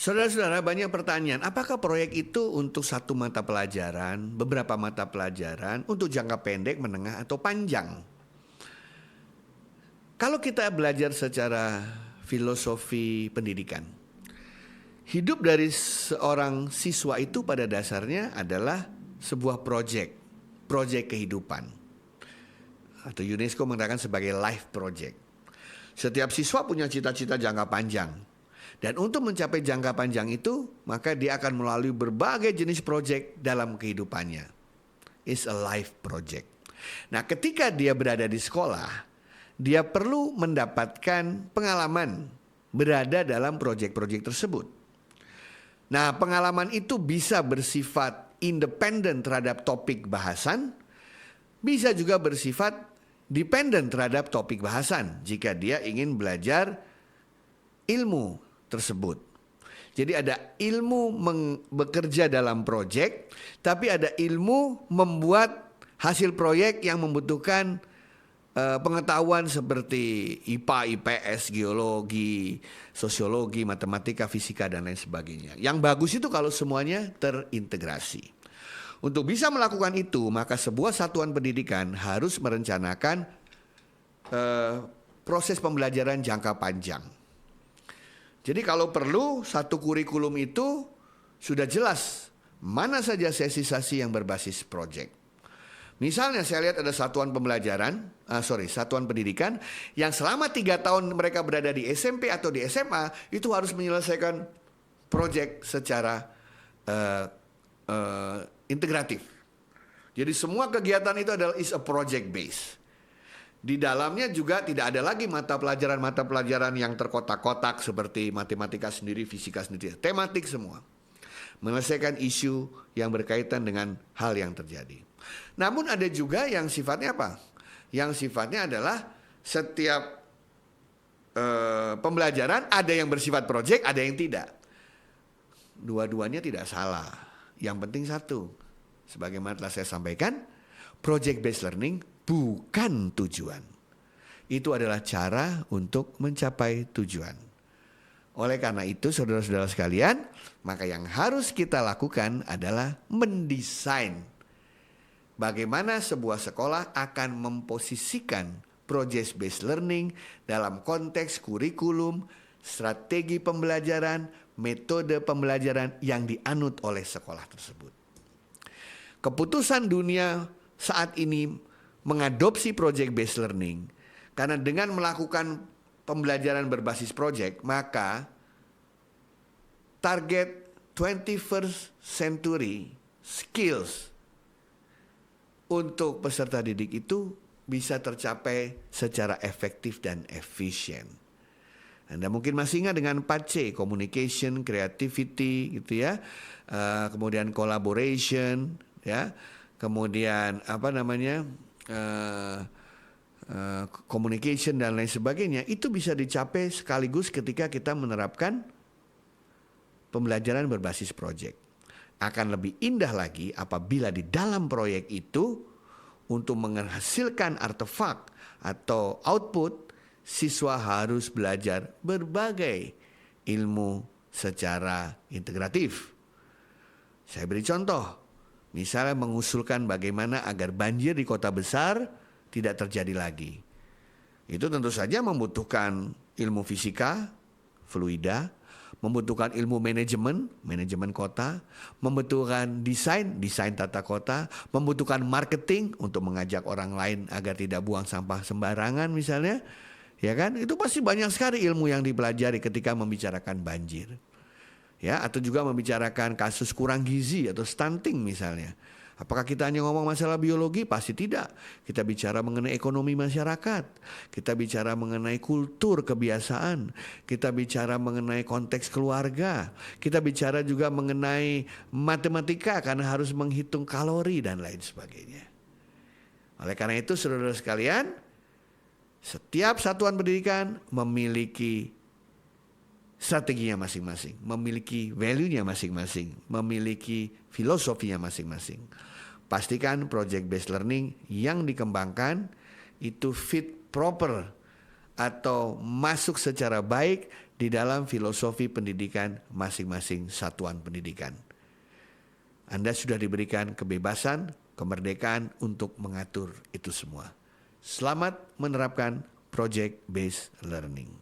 Saudara-saudara, banyak pertanyaan. Apakah proyek itu untuk satu mata pelajaran, beberapa mata pelajaran, untuk jangka pendek, menengah, atau panjang? Kalau kita belajar secara filosofi pendidikan, hidup dari seorang siswa itu pada dasarnya adalah sebuah proyek kehidupan. Atau UNESCO mengatakan sebagai life project. Setiap siswa punya cita-cita jangka panjang. Dan untuk mencapai jangka panjang itu, maka dia akan melalui berbagai jenis proyek dalam kehidupannya. It's a life project. Nah, ketika dia berada di sekolah, dia perlu mendapatkan pengalaman berada dalam proyek-proyek tersebut. Nah, pengalaman itu bisa bersifat independen terhadap topik bahasan, bisa juga bersifat dependen terhadap topik bahasan jika dia ingin belajar ilmu tersebut. Jadi ada ilmu bekerja dalam proyek, tapi ada ilmu membuat hasil proyek yang membutuhkan pengetahuan seperti IPA, IPS, geologi, sosiologi, matematika, fisika, dan lain sebagainya. Yang bagus itu kalau semuanya terintegrasi. Untuk bisa melakukan itu, maka sebuah satuan pendidikan harus merencanakan proses pembelajaran jangka panjang. Jadi kalau perlu, satu kurikulum itu sudah jelas mana saja sesi-sesi yang berbasis proyek. Misalnya saya lihat ada satuan pendidikan yang selama 3 tahun mereka berada di SMP atau di SMA itu harus menyelesaikan proyek secara integratif. Jadi semua kegiatan itu adalah is a project base. Di dalamnya juga tidak ada lagi mata pelajaran yang terkotak-kotak seperti matematika sendiri, fisika sendiri, tematik semua. Menyelesaikan isu yang berkaitan dengan hal yang terjadi. Namun ada juga yang sifatnya apa? Yang sifatnya adalah setiap pembelajaran ada yang bersifat proyek, ada yang tidak. Dua-duanya tidak salah. Yang penting satu, sebagaimana telah saya sampaikan, project based learning bukan tujuan. Itu adalah cara untuk mencapai tujuan. Oleh karena itu, saudara-saudara sekalian, maka yang harus kita lakukan adalah mendesain bagaimana sebuah sekolah akan memposisikan project based learning dalam konteks kurikulum, strategi pembelajaran, metode pembelajaran yang dianut oleh sekolah tersebut. Keputusan dunia saat ini mengadopsi project based learning karena dengan melakukan pembelajaran berbasis project, maka target 21st century skills untuk peserta didik itu bisa tercapai secara efektif dan efisien. Anda mungkin masih ingat dengan 4C, communication, creativity gitu ya. Kemudian collaboration ya. Kemudian communication dan lain sebagainya. Itu bisa dicapai sekaligus ketika kita menerapkan pembelajaran berbasis proyek. Akan lebih indah lagi apabila di dalam proyek itu untuk menghasilkan artefak atau output, siswa harus belajar berbagai ilmu secara integratif. Saya beri contoh, misalnya mengusulkan bagaimana agar banjir di kota besar tidak terjadi lagi. Itu tentu saja membutuhkan ilmu fisika, fluida, membutuhkan ilmu manajemen kota, membutuhkan desain tata kota, membutuhkan marketing untuk mengajak orang lain agar tidak buang sampah sembarangan misalnya. Ya kan? Itu pasti banyak sekali ilmu yang dipelajari ketika membicarakan banjir. Ya, atau juga membicarakan kasus kurang gizi atau stunting misalnya. Apakah kita hanya ngomong masalah biologi? Pasti tidak. Kita bicara mengenai ekonomi masyarakat. Kita bicara mengenai kultur, kebiasaan. Kita bicara mengenai konteks keluarga. Kita bicara juga mengenai matematika karena harus menghitung kalori dan lain sebagainya. Oleh karena itu, saudara sekalian, setiap satuan pendidikan memiliki strateginya masing-masing, memiliki value-nya masing-masing, memiliki filosofinya masing-masing. Pastikan project based learning yang dikembangkan itu fit proper atau masuk secara baik di dalam filosofi pendidikan masing-masing satuan pendidikan. Anda sudah diberikan kebebasan, kemerdekaan untuk mengatur itu semua. Selamat menerapkan project based learning.